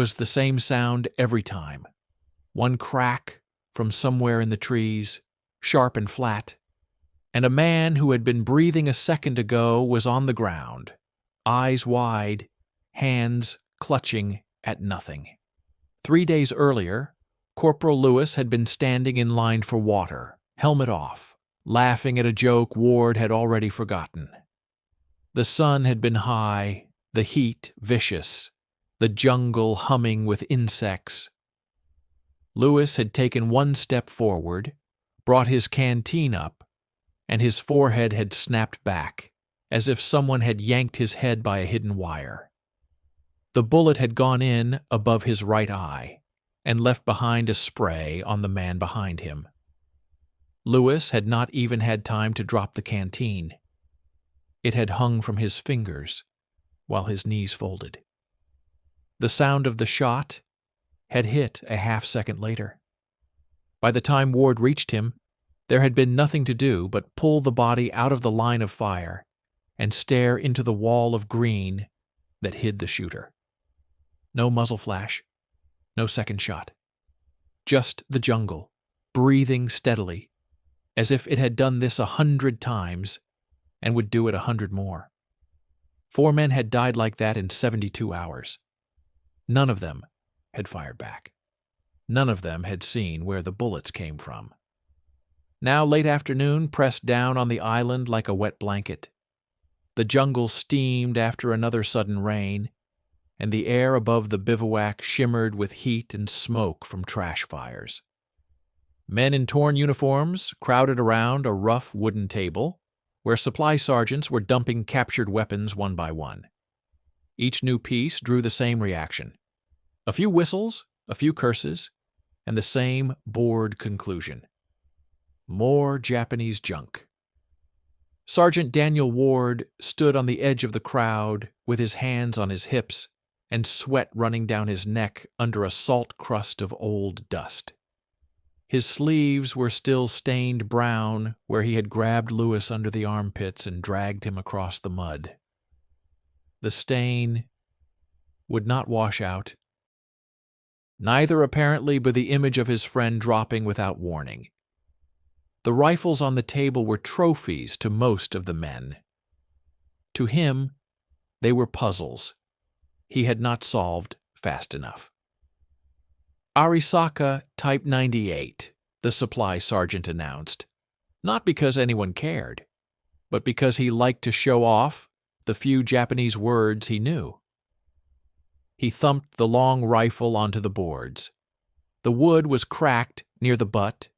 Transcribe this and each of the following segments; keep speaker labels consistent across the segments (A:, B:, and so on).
A: Was the same sound every time. One crack from somewhere in the trees, sharp and flat, and a man who had been breathing a second ago was on the ground, eyes wide, hands clutching at nothing. 3 days earlier, Corporal Lewis had been standing in line for water, helmet off, laughing at a joke Ward had already forgotten. The sun had been high, the heat vicious, the jungle humming with insects. Lewis had taken one step forward, brought his canteen up, and his forehead had snapped back, as if someone had yanked his head by a hidden wire. The bullet had gone in above his right eye, and left behind a spray on the man behind him. Lewis had not even had time to drop the canteen. It had hung from his fingers, while his knees folded. The sound of the shot had hit a half-second later. By the time Ward reached him, there had been nothing to do but pull the body out of the line of fire and stare into the wall of green that hid the shooter. No muzzle flash, no second shot. Just the jungle, breathing steadily, as if it had done this 100 times and would do it 100 more. 4 men had died like that in 72 hours. None of them had fired back. None of them had seen where the bullets came from. Now late afternoon pressed down on the island like a wet blanket. The jungle steamed after another sudden rain, and the air above the bivouac shimmered with heat and smoke from trash fires. Men in torn uniforms crowded around a rough wooden table, where supply sergeants were dumping captured weapons one by one. Each new piece drew the same reaction. A few whistles, a few curses, and the same bored conclusion. More Japanese junk. Sergeant Daniel Ward stood on the edge of the crowd with his hands on his hips and sweat running down his neck under a salt crust of old dust. His sleeves were still stained brown where he had grabbed Lewis under the armpits and dragged him across the mud. The stain would not wash out. Neither apparently but the image of his friend dropping without warning. The rifles on the table were trophies to most of the men. To him, they were puzzles he had not solved fast enough. Arisaka Type 98, the supply sergeant announced, not because anyone cared, but because he liked to show off the few Japanese words he knew. He thumped the long rifle onto the boards. The wood was cracked near the butt,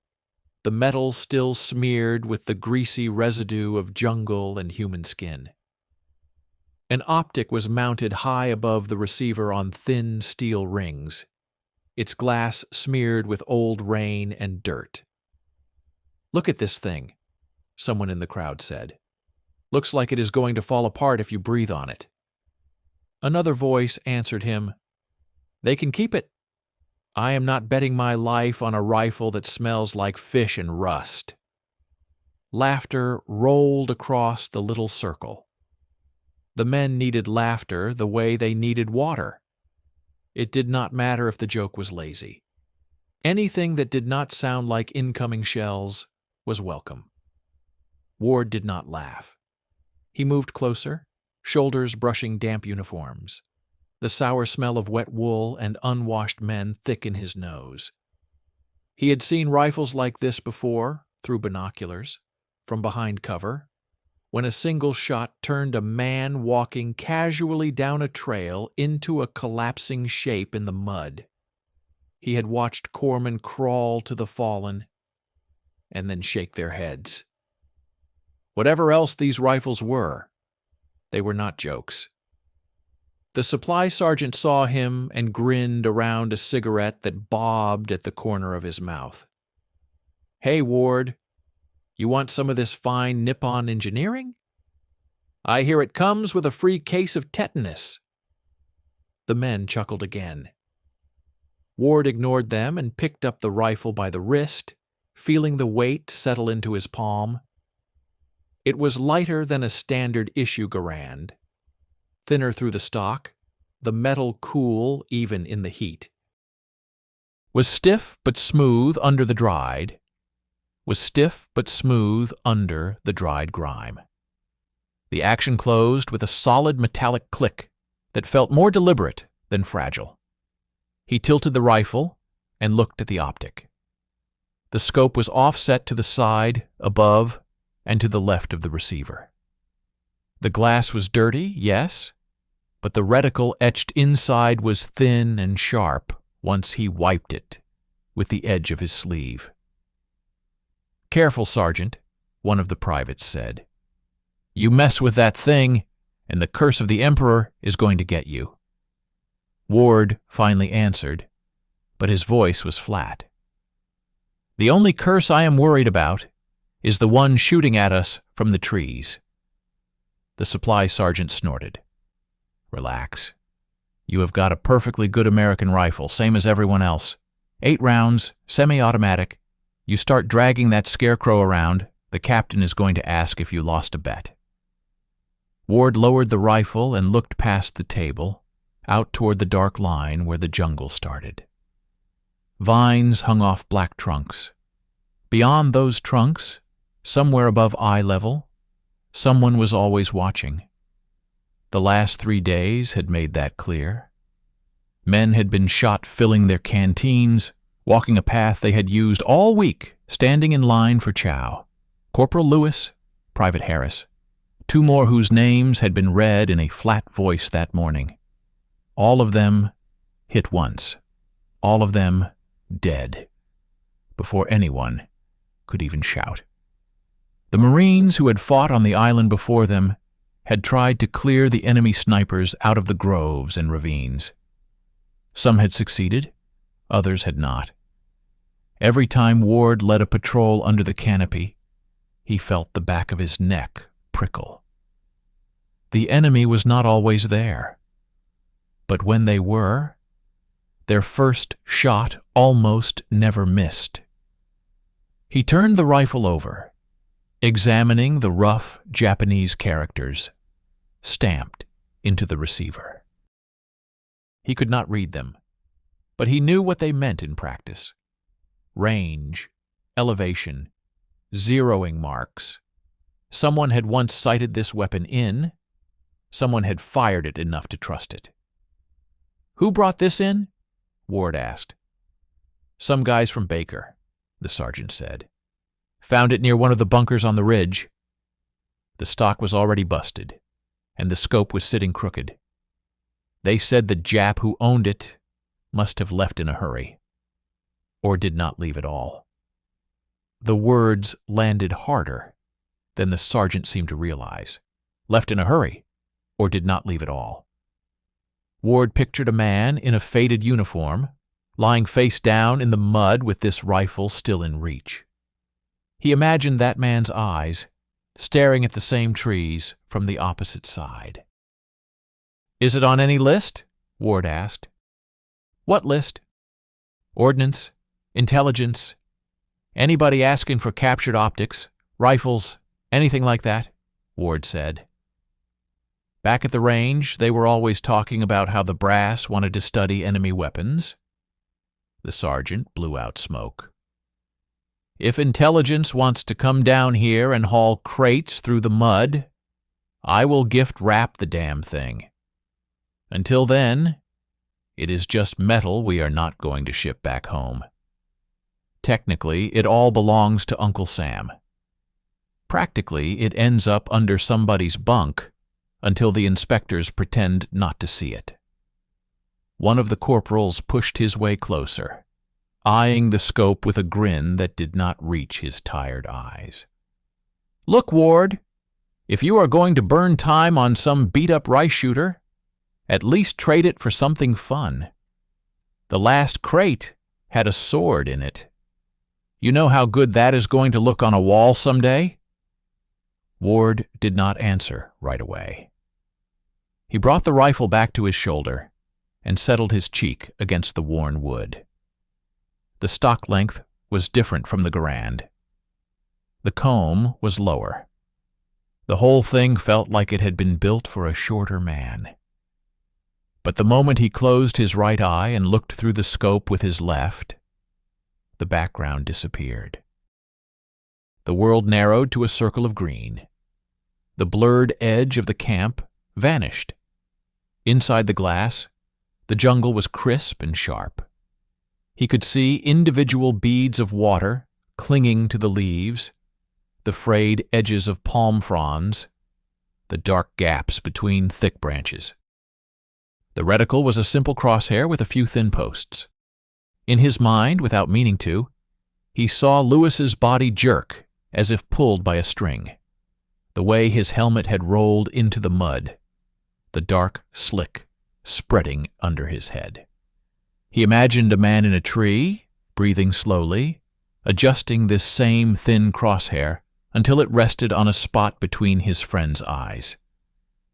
A: the metal still smeared with the greasy residue of jungle and human skin. An optic was mounted high above the receiver on thin steel rings, its glass smeared with old rain and dirt. "Look at this thing," someone in the crowd said. "Looks like it is going to fall apart if you breathe on it." Another voice answered him, "They can keep it. I am not betting my life on a rifle that smells like fish and rust." Laughter rolled across the little circle. The men needed laughter the way they needed water. It did not matter if the joke was lazy. Anything that did not sound like incoming shells was welcome. Ward did not laugh. He moved closer, shoulders brushing damp uniforms, the sour smell of wet wool and unwashed men thick in his nose. He had seen rifles like this before, through binoculars, from behind cover, when a single shot turned a man walking casually down a trail into a collapsing shape in the mud. He had watched corpsmen crawl to the fallen and then shake their heads. Whatever else these rifles were, they were not jokes. The supply sergeant saw him and grinned around a cigarette that bobbed at the corner of his mouth. "Hey, Ward, you want some of this fine Nippon engineering? I hear it comes with a free case of tetanus." The men chuckled again. Ward ignored them and picked up the rifle by the wrist, feeling the weight settle into his palm. It was lighter than a standard issue Garand, thinner through the stock, the metal cool even in the heat. Was stiff but smooth under the dried. Was stiff but smooth under the dried grime. The action closed with a solid metallic click that felt more deliberate than fragile. He tilted the rifle and looked at the optic. The scope was offset to the side, above, and to the left of the receiver. The glass was dirty, yes, but the reticle etched inside was thin and sharp once he wiped it with the edge of his sleeve. "Careful, Sergeant," one of the privates said. "You mess with that thing, and the curse of the Emperor is going to get you." Ward finally answered, but his voice was flat. "The only curse I am worried about is the one shooting at us from the trees." The supply sergeant snorted. "Relax. You have got a perfectly good American rifle, same as everyone else. 8 rounds, semi-automatic. You start dragging that scarecrow around, the captain is going to ask if you lost a bet." Ward lowered the rifle and looked past the table, out toward the dark line where the jungle started. Vines hung off black trunks. Beyond those trunks, somewhere above eye level, someone was always watching. The last 3 days had made that clear. Men had been shot filling their canteens, walking a path they had used all week, standing in line for chow. Corporal Lewis, Private Harris, 2 more whose names had been read in a flat voice that morning. All of them hit once. All of them dead, before anyone could even shout. The Marines who had fought on the island before them had tried to clear the enemy snipers out of the groves and ravines. Some had succeeded, others had not. Every time Ward led a patrol under the canopy, he felt the back of his neck prickle. The enemy was not always there, but when they were, their first shot almost never missed. He turned the rifle over, examining the rough Japanese characters stamped into the receiver. He could not read them, but he knew what they meant in practice. Range, elevation, zeroing marks. Someone had once sighted this weapon in. Someone had fired it enough to trust it. "Who brought this in?" Ward asked. "Some guys from Baker," the sergeant said. "Found it near one of the bunkers on the ridge." The stock was already busted, and the scope was sitting crooked. They said the Jap who owned it must have left in a hurry, or did not leave at all. The words landed harder than the sergeant seemed to realize. Left in a hurry, or did not leave at all. Ward pictured a man in a faded uniform, lying face down in the mud with this rifle still in reach. He imagined that man's eyes, staring at the same trees from the opposite side. "Is it on any list?" Ward asked. "What list?" "Ordnance, intelligence, anybody asking for captured optics, rifles, anything like that," Ward said. Back at the range, they were always talking about how the brass wanted to study enemy weapons. The sergeant blew out smoke. "If intelligence wants to come down here and haul crates through the mud, I will gift wrap the damn thing. Until then, it is just metal we are not going to ship back home. Technically, it all belongs to Uncle Sam. Practically, it ends up under somebody's bunk until the inspectors pretend not to see it." One of the corporals pushed his way closer, eyeing the scope with a grin that did not reach his tired eyes. "Look, Ward, if you are going to burn time on some beat-up rice shooter, at least trade it for something fun. The last crate had a sword in it. You know how good that is going to look on a wall someday?" Ward did not answer right away. He brought the rifle back to his shoulder and settled his cheek against the worn wood. The stock length was different from the Garand. The comb was lower. The whole thing felt like it had been built for a shorter man. But the moment he closed his right eye and looked through the scope with his left, the background disappeared. The world narrowed to a circle of green. The blurred edge of the camp vanished. Inside the glass, the jungle was crisp and sharp. He could see individual beads of water clinging to the leaves, the frayed edges of palm fronds, the dark gaps between thick branches. The reticle was a simple crosshair with a few thin posts. In his mind, without meaning to, he saw Lewis's body jerk as if pulled by a string, the way his helmet had rolled into the mud, the dark slick spreading under his head. He imagined a man in a tree, breathing slowly, adjusting this same thin crosshair until it rested on a spot between his friend's eyes.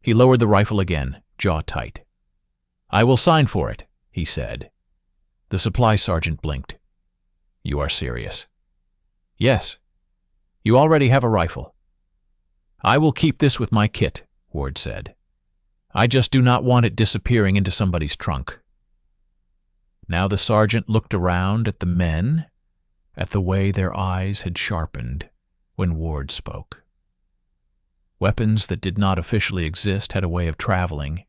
A: He lowered the rifle again, jaw tight. "I will sign for it," he said. The supply sergeant blinked. "You are serious?" "Yes. You already have a rifle." "I will keep this with my kit," Ward said. "I just do not want it disappearing into somebody's trunk." Now the sergeant looked around at the men, at the way their eyes had sharpened when Ward spoke. Weapons that did not officially exist had a way of traveling,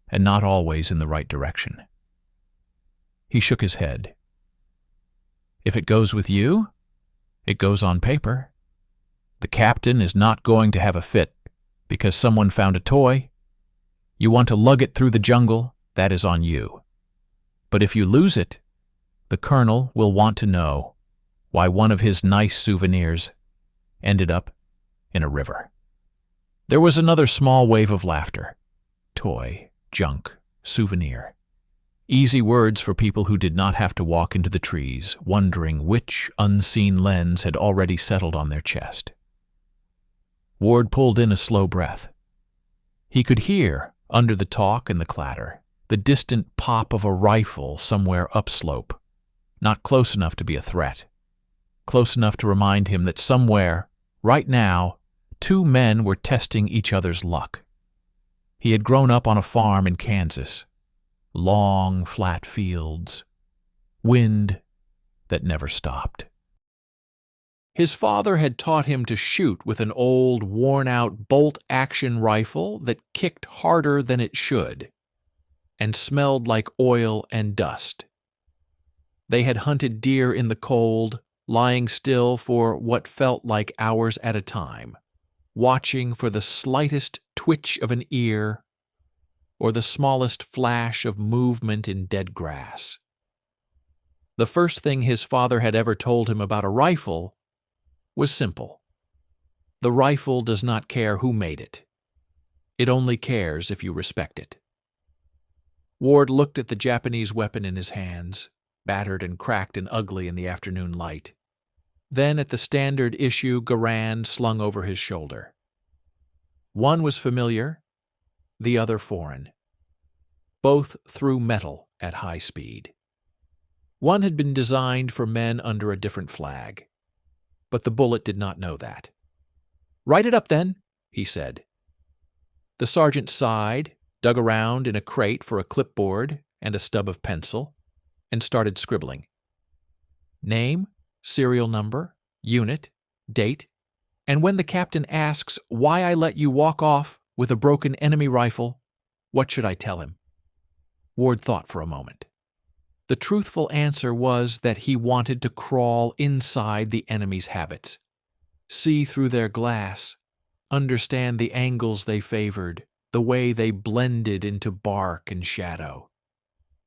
A: and not always in the right direction. He shook his head. "If it goes with you, it goes on paper. The captain is not going to have a fit because someone found a toy. You want to lug it through the jungle, that is on you. But if you lose it, the colonel will want to know why one of his nice souvenirs ended up in a river." There was another small wave of laughter. Toy, junk, souvenir. Easy words for people who did not have to walk into the trees, wondering which unseen lens had already settled on their chest. Ward pulled in a slow breath. He could hear, under the talk and the clatter, the distant pop of a rifle somewhere upslope, not close enough to be a threat, close enough to remind him that somewhere, right now, two men were testing each other's luck. He had grown up on a farm in Kansas. Long, flat fields. Wind that never stopped. His father had taught him to shoot with an old, worn-out bolt-action rifle that kicked harder than it should and smelled like oil and dust. They had hunted deer in the cold, lying still for what felt like hours at a time, watching for the slightest twitch of an ear or the smallest flash of movement in dead grass. The first thing his father had ever told him about a rifle was simple. The rifle does not care who made it. It only cares if you respect it. Ward looked at the Japanese weapon in his hands, battered and cracked and ugly in the afternoon light, then at the standard issue Garand slung over his shoulder. One was familiar, the other foreign. Both threw metal at high speed. One had been designed for men under a different flag, but the bullet did not know that. "Write it up, then," he said. The sergeant sighed, dug around in a crate for a clipboard and a stub of pencil, and started scribbling. Name, serial number, unit, date, and when the captain asks why I let you walk off with a broken enemy rifle, what should I tell him? Ward thought for a moment. The truthful answer was that he wanted to crawl inside the enemy's habits, see through their glass, understand the angles they favored, the way they blended into bark and shadow.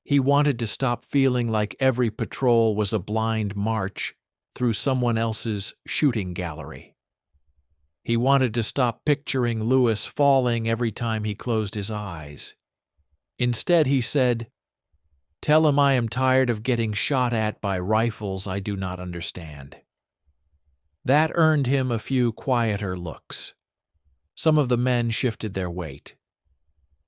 A: He wanted to stop feeling like every patrol was a blind march through someone else's shooting gallery. He wanted to stop picturing Lewis falling every time he closed his eyes. Instead, he said, "Tell him I am tired of getting shot at by rifles I do not understand." That earned him a few quieter looks. Some of the men shifted their weight.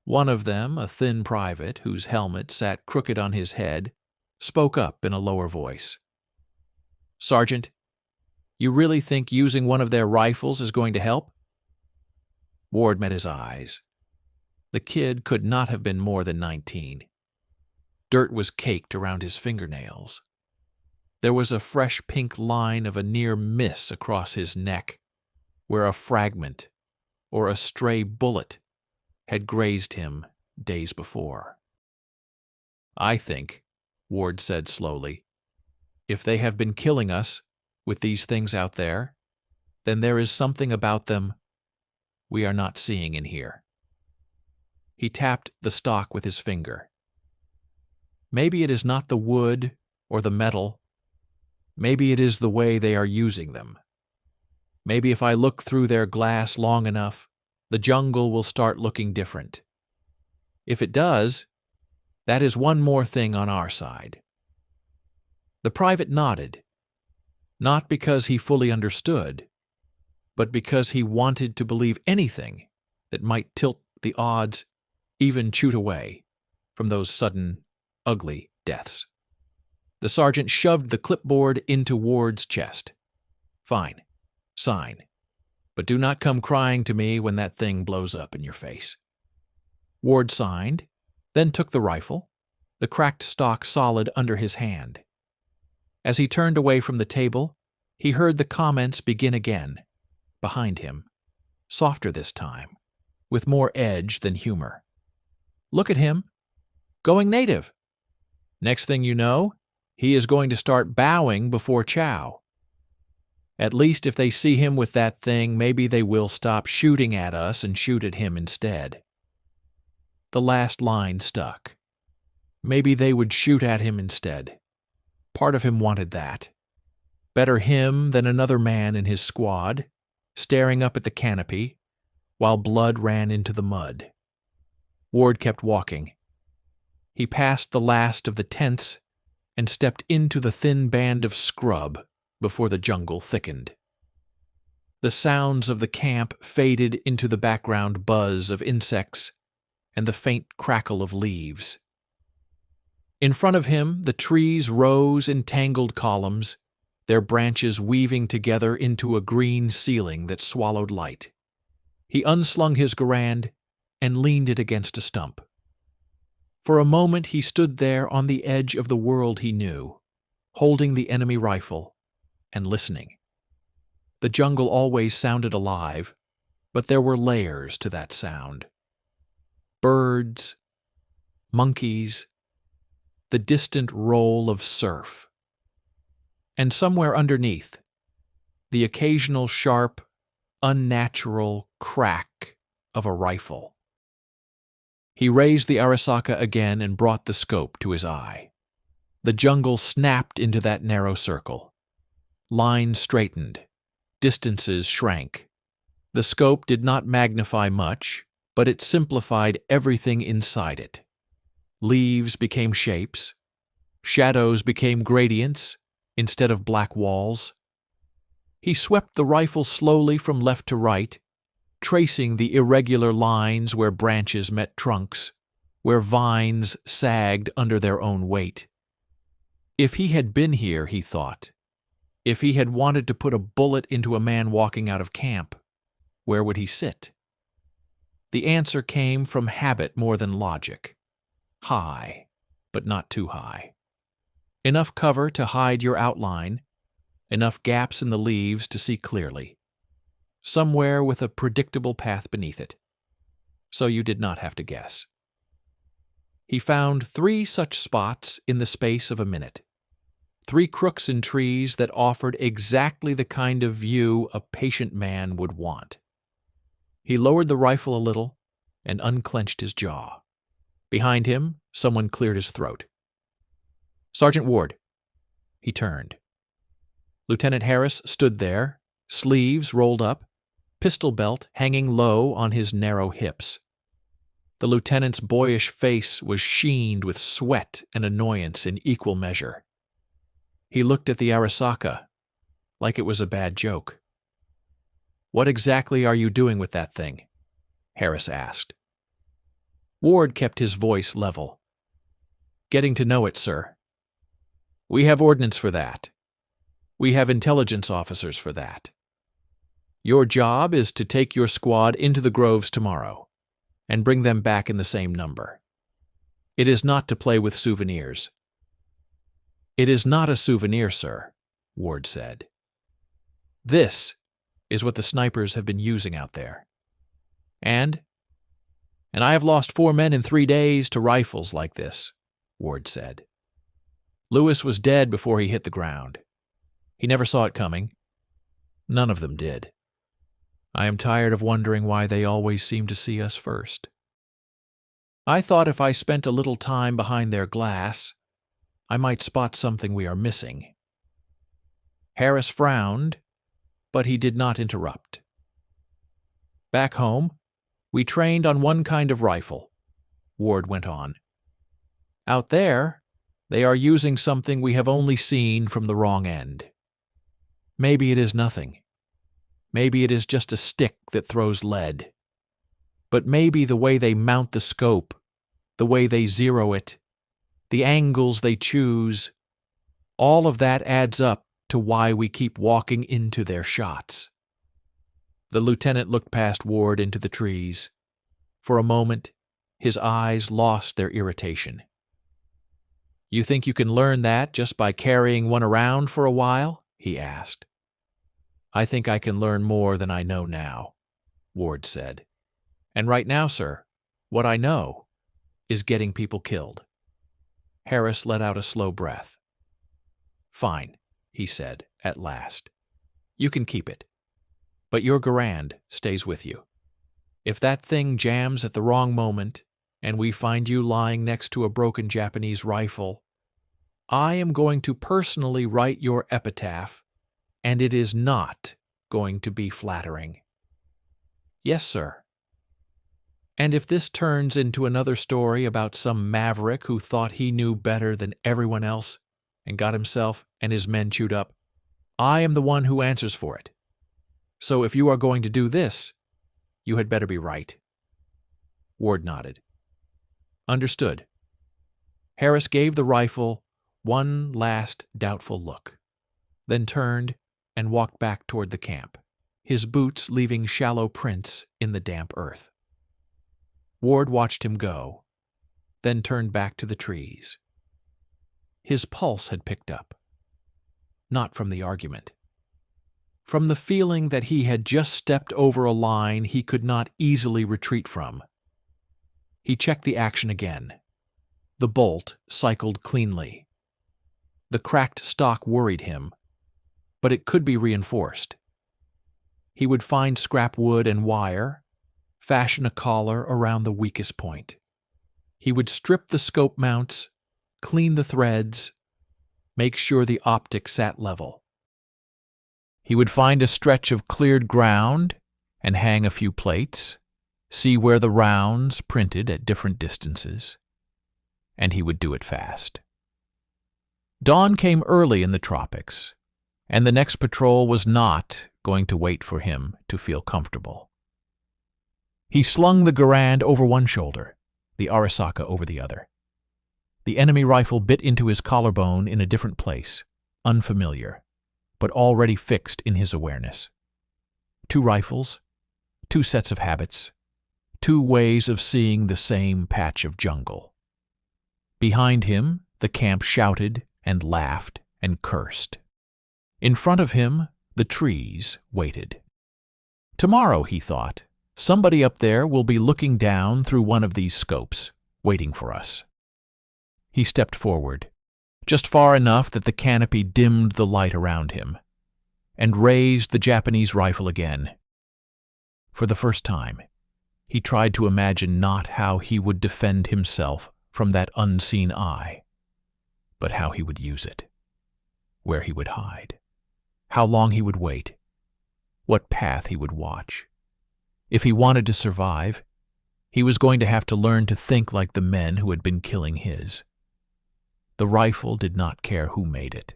A: One of them, a thin private whose helmet sat crooked on his head, spoke up in a lower voice. "Sergeant, you really think using one of their rifles is going to help?" Ward met his eyes. The kid could not have been more than 19. Dirt was caked around his fingernails. There was a fresh pink line of a near miss across his neck, where a fragment or a stray bullet had grazed him days before. "I think," Ward said slowly, "if they have been killing us with these things out there, then there is something about them we are not seeing in here." He tapped the stock with his finger. "Maybe it is not the wood or the metal. Maybe it is the way they are using them. Maybe if I look through their glass long enough, the jungle will start looking different. If it does, that is one more thing on our side." The private nodded, not because he fully understood, but because he wanted to believe anything that might tilt the odds even chewed away from those sudden, ugly deaths. The sergeant shoved the clipboard into Ward's chest. "Fine. Sign. But do not come crying to me when that thing blows up in your face." Ward signed, then took the rifle, the cracked stock solid under his hand. As he turned away from the table, he heard the comments begin again, behind him, softer this time, with more edge than humor. "Look at him. Going native. Next thing you know, he is going to start bowing before chow. At least if they see him with that thing, maybe they will stop shooting at us and shoot at him instead." The last line stuck. Maybe they would shoot at him instead. Part of him wanted that. Better him than another man in his squad, staring up at the canopy, while blood ran into the mud. Ward kept walking. He passed the last of the tents and stepped into the thin band of scrub before the jungle thickened. The sounds of the camp faded into the background buzz of insects and the faint crackle of leaves. In front of him, the trees rose in tangled columns, their branches weaving together into a green ceiling that swallowed light. He unslung his Garand and leaned it against a stump. For a moment he stood there on the edge of the world he knew, holding the enemy rifle and listening. The jungle always sounded alive, but there were layers to that sound. Birds, monkeys, the distant roll of surf. And somewhere underneath, the occasional sharp, unnatural crack of a rifle. He raised the Arisaka again and brought the scope to his eye. The jungle snapped into that narrow circle. Lines straightened. Distances shrank. The scope did not magnify much, but it simplified everything inside it. Leaves became shapes. Shadows became gradients instead of black walls. He swept the rifle slowly from left to right, tracing the irregular lines where branches met trunks, where vines sagged under their own weight. If he had been here, he thought, if he had wanted to put a bullet into a man walking out of camp, where would he sit? The answer came from habit more than logic. High, but not too high. Enough cover to hide your outline, enough gaps in the leaves to see clearly. Somewhere with a predictable path beneath it, so you did not have to guess. He found 3 such spots in the space of a minute. 3 crooks in trees that offered exactly the kind of view a patient man would want. He lowered the rifle a little and unclenched his jaw. Behind him, someone cleared his throat. "Sergeant Ward." He turned. Lieutenant Harris stood there, sleeves rolled up, pistol belt hanging low on his narrow hips. The lieutenant's boyish face was sheened with sweat and annoyance in equal measure. He looked at the Arisaka like it was a bad joke. "What exactly are you doing with that thing?" Harris asked. Ward kept his voice level. "Getting to know it, sir. We have ordnance for that. We have intelligence officers for that. Your job is to take your squad into the groves tomorrow and bring them back in the same number. It is not to play with souvenirs." "It is not a souvenir, sir," Ward said. "This is what the snipers have been using out there. And I have lost 4 men in 3 days to rifles like this," Ward said. "Lewis was dead before he hit the ground. He never saw it coming. None of them did. I am tired of wondering why they always seem to see us first. I thought if I spent a little time behind their glass, I might spot something we are missing." Harris frowned, but he did not interrupt. "Back home, we trained on one kind of rifle," Ward went on. "Out there, they are using something we have only seen from the wrong end. Maybe it is nothing. Maybe it is just a stick that throws lead. But maybe the way they mount the scope, the way they zero it, the angles they choose, all of that adds up to why we keep walking into their shots." The lieutenant looked past Ward into the trees. For a moment, his eyes lost their irritation. "You think you can learn that just by carrying one around for a while?" he asked. "I think I can learn more than I know now," Ward said. "And right now, sir, what I know is getting people killed." Harris let out a slow breath. "Fine," he said at last. "You can keep it. But your Garand stays with you. If that thing jams at the wrong moment, and we find you lying next to a broken Japanese rifle, I am going to personally write your epitaph, and it is not going to be flattering." "Yes, sir." "And if this turns into another story about some maverick who thought he knew better than everyone else and got himself and his men chewed up, I am the one who answers for it. So if you are going to do this, you had better be right." Ward nodded. "Understood." Harris gave the rifle one last doubtful look, then turned and walked back toward the camp, his boots leaving shallow prints in the damp earth. Ward watched him go, then turned back to the trees. His pulse had picked up. Not from the argument. From the feeling that he had just stepped over a line he could not easily retreat from. He checked the action again. The bolt cycled cleanly. The cracked stock worried him, but it could be reinforced. He would find scrap wood and wire, fashion a collar around the weakest point. He would strip the scope mounts, clean the threads, make sure the optic sat level. He would find a stretch of cleared ground and hang a few plates, see where the rounds printed at different distances, and he would do it fast. Dawn came early in the tropics, and the next patrol was not going to wait for him to feel comfortable. He slung the Garand over one shoulder, the Arisaka over the other. The enemy rifle bit into his collarbone in a different place, unfamiliar, but already fixed in his awareness. 2 rifles, 2 sets of habits, 2 ways of seeing the same patch of jungle. Behind him, the camp shouted and laughed and cursed. In front of him, the trees waited. Tomorrow, he thought, somebody up there will be looking down through one of these scopes, waiting for us. He stepped forward, just far enough that the canopy dimmed the light around him, and raised the Japanese rifle again. For the first time, he tried to imagine not how he would defend himself from that unseen eye, but how he would use it, where he would hide, how long he would wait, what path he would watch. If he wanted to survive, he was going to have to learn to think like the men who had been killing his. The rifle did not care who made it.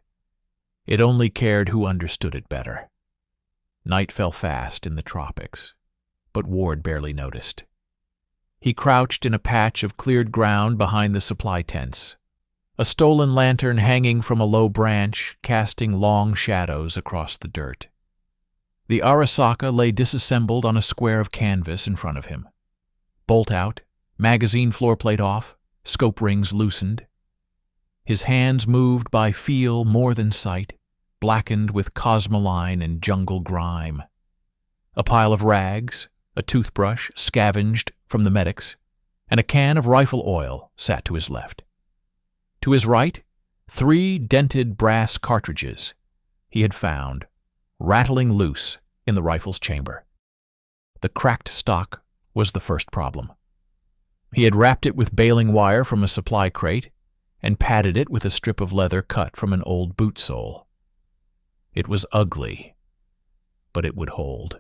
A: It only cared who understood it better. Night fell fast in the tropics, but Ward barely noticed. He crouched in a patch of cleared ground behind the supply tents, a stolen lantern hanging from a low branch, casting long shadows across the dirt. The Arisaka lay disassembled on a square of canvas in front of him. Bolt out, magazine floor plate off, scope rings loosened. His hands moved by feel more than sight, blackened with cosmoline and jungle grime. A pile of rags, a toothbrush scavenged from the medics, and a can of rifle oil sat to his left. To his right, 3 dented brass cartridges he had found, rattling loose in the rifle's chamber. The cracked stock was the first problem. He had wrapped it with baling wire from a supply crate and padded it with a strip of leather cut from an old boot sole. It was ugly, but it would hold.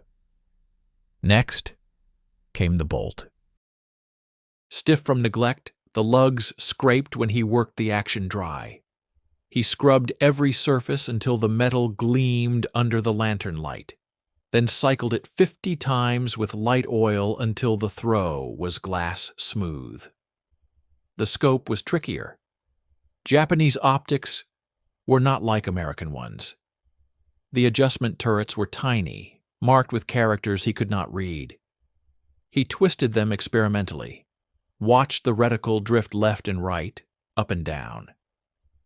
A: Next came the bolt. Stiff from neglect, the lugs scraped when he worked the action dry. He scrubbed every surface until the metal gleamed under the lantern light, then cycled it 50 times with light oil until the throw was glass smooth. The scope was trickier. Japanese optics were not like American ones. The adjustment turrets were tiny, marked with characters he could not read. He twisted them experimentally, watched the reticle drift left and right, up and down.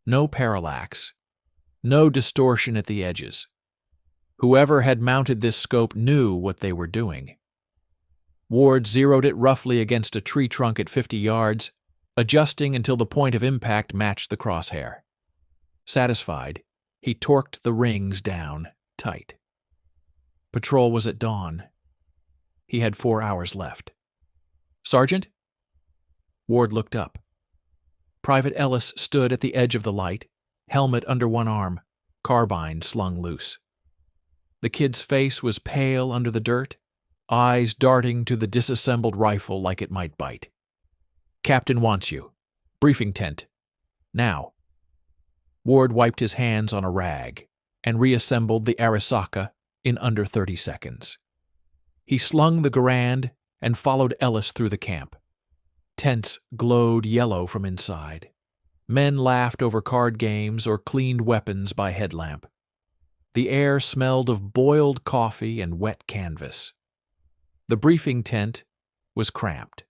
A: No parallax, no distortion at the edges. Whoever had mounted this scope knew what they were doing. Ward zeroed it roughly against a tree trunk at 50 yards, adjusting until the point of impact matched the crosshair. Satisfied, he torqued the rings down tight. Patrol was at dawn. He had 4 hours left. "Sergeant?" Ward looked up. Private Ellis stood at the edge of the light, helmet under one arm, carbine slung loose. The kid's face was pale under the dirt, eyes darting to the disassembled rifle like it might bite. "Captain wants you. Briefing tent. Now." Ward wiped his hands on a rag and reassembled the Arisaka in under 30 seconds. He slung the Garand and followed Ellis through the camp. Tents glowed yellow from inside. Men laughed over card games or cleaned weapons by headlamp. The air smelled of boiled coffee and wet canvas. The briefing tent was cramped,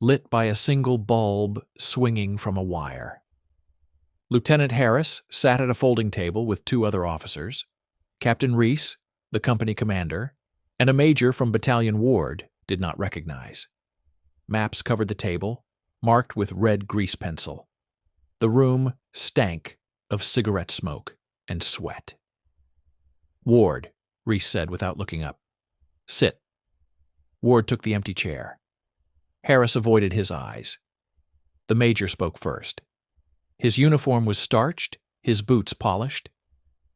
A: lit by a single bulb swinging from a wire. Lieutenant Harris sat at a folding table with 2 other officers. Captain Reese, the company commander, and a major from Battalion Ward did not recognize. Maps covered the table, marked with red grease pencil. The room stank of cigarette smoke and sweat. "Ward," Reese said without looking up. "Sit." Ward took the empty chair. Harris avoided his eyes. The major spoke first. His uniform was starched, his boots polished.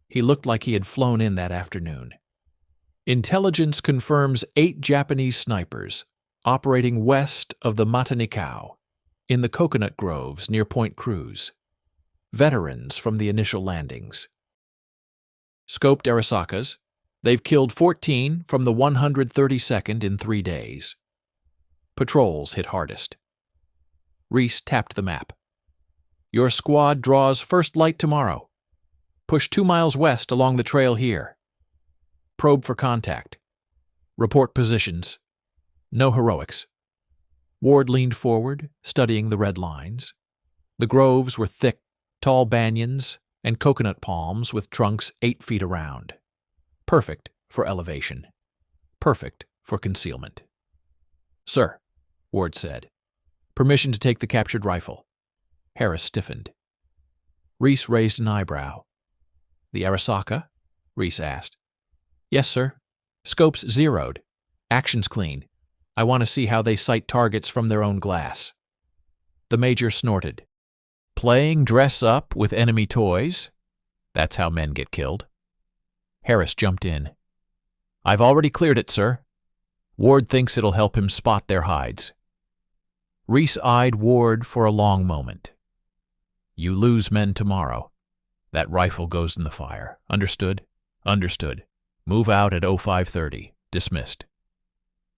A: He looked like he had flown in that afternoon. "Intelligence confirms 8 Japanese snipers operating west of the Matanikau, in the coconut groves near Point Cruz. Veterans from the initial landings. Scoped Arisakas, they've killed 14 from the 132nd in 3 days. Patrols hit hardest." Reese tapped the map. "Your squad draws first light tomorrow. Push 2 miles west along the trail here. Probe for contact. Report positions. No heroics." Ward leaned forward, studying the red lines. The groves were thick, tall banyans and coconut palms with trunks 8 feet around. Perfect for elevation. Perfect for concealment. "Sir," Ward said. "Permission to take the captured rifle." Harris stiffened. Reese raised an eyebrow. "The Arisaka?" Reese asked. "Yes, sir. Scope's zeroed. Action's clean. I want to see how they sight targets from their own glass." The major snorted. "Playing dress-up with enemy toys? That's how men get killed." Harris jumped in. "I've already cleared it, sir. Ward thinks it'll help him spot their hides." Reese eyed Ward for a long moment. "You lose men tomorrow. That rifle goes in the fire. Understood?" "Understood. Move out at 0530. Dismissed."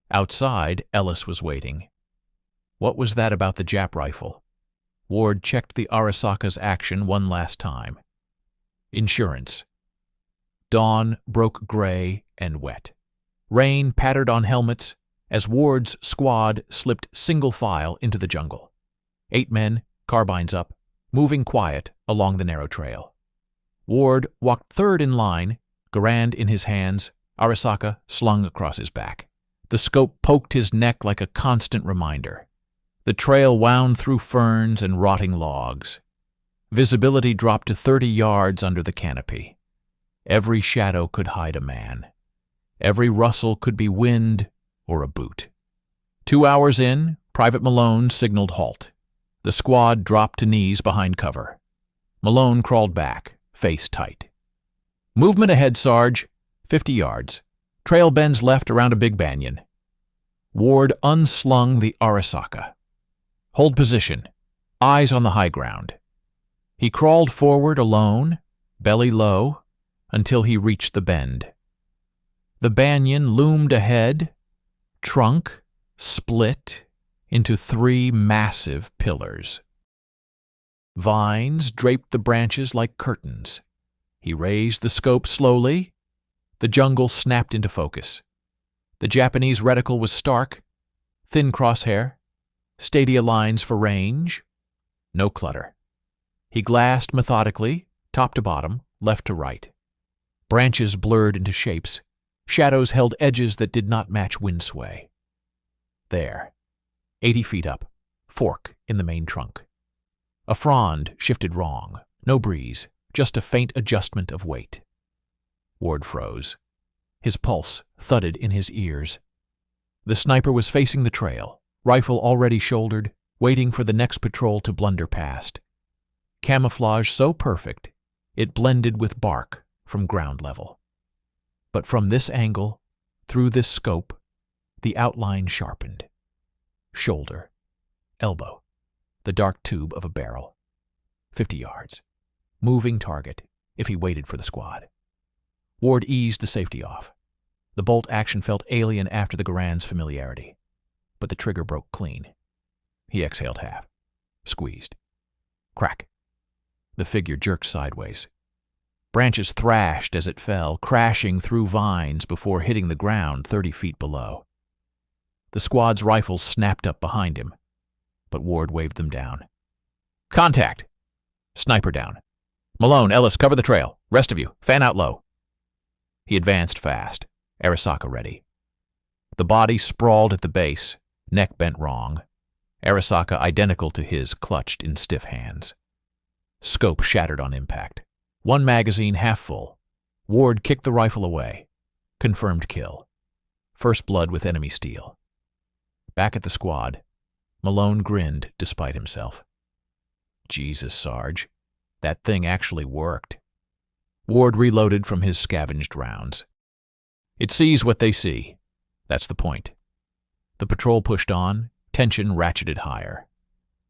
A: Outside, Ellis was waiting. What was that about the Jap rifle? Ward checked the Arisaka's action one last time. Insurance. Dawn broke gray and wet. Rain pattered on helmets, as Ward's squad slipped single file into the jungle. 8 men, carbines up, moving quiet along the narrow trail. Ward walked third in line, Garand in his hands, Arisaka slung across his back. The scope poked his neck like a constant reminder. The trail wound through ferns and rotting logs. Visibility dropped to 30 yards under the canopy. Every shadow could hide a man. Every rustle could be wind or a boot. 2 hours in, Private Malone signaled halt. The squad dropped to knees behind cover. Malone crawled back, face tight. "Movement ahead, Sarge. 50 yards. Trail bends left around a big banyan." Ward unslung the Arisaka. "Hold position. Eyes on the high ground." He crawled forward alone, belly low, until he reached the bend. The banyan loomed ahead, trunk split into 3 massive pillars. Vines draped the branches like curtains. He raised the scope slowly. The jungle snapped into focus. The Japanese reticle was stark, thin crosshair, stadia lines for range, no clutter. He glassed methodically, top to bottom, left to right. Branches blurred into shapes. Shadows held edges that did not match wind sway. There, 80 feet up, fork in the main trunk. A frond shifted wrong, no breeze, just a faint adjustment of weight. Ward froze. His pulse thudded in his ears. The sniper was facing the trail, rifle already shouldered, waiting for the next patrol to blunder past. Camouflage so perfect, it blended with bark from ground level. But from this angle, through this scope, the outline sharpened. Shoulder, elbow, the dark tube of a barrel. 50 yards. Moving target, if he waited for the squad. Ward eased the safety off. The bolt action felt alien after the Garand's familiarity, but the trigger broke clean. He exhaled half, squeezed. Crack. The figure jerked sideways. Branches thrashed as it fell, crashing through vines before hitting the ground 30 feet below. The squad's rifles snapped up behind him, but Ward waved them down. "Contact!" "Sniper down." "Malone, Ellis, cover the trail. Rest of you, fan out low." He advanced fast, Arisaka ready. The body sprawled at the base, neck bent wrong. Arisaka, identical to his, clutched in stiff hands. Scope shattered on impact. 1 magazine half full. Ward kicked the rifle away. Confirmed kill. First blood with enemy steel. Back at the squad, Malone grinned despite himself. "Jesus, Sarge, that thing actually worked." Ward reloaded from his scavenged rounds. "It sees what they see. That's the point." The patrol pushed on, tension ratcheted higher.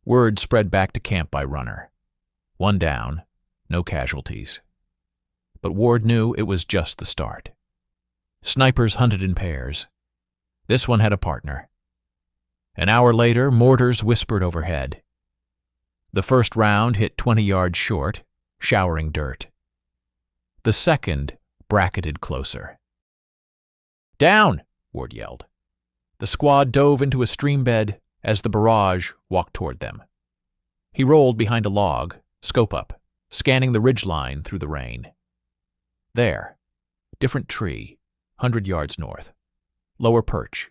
A: Word spread back to camp by runner. 1 down, no casualties. But Ward knew it was just the start. Snipers hunted in pairs. This one had a partner. An hour later, mortars whispered overhead. The first round hit 20 yards short, showering dirt. The second bracketed closer. "Down!" Ward yelled. The squad dove into a stream bed as the barrage walked toward them. He rolled behind a log, scope up, scanning the ridgeline through the rain. There, different tree, 100 yards north. Lower perch,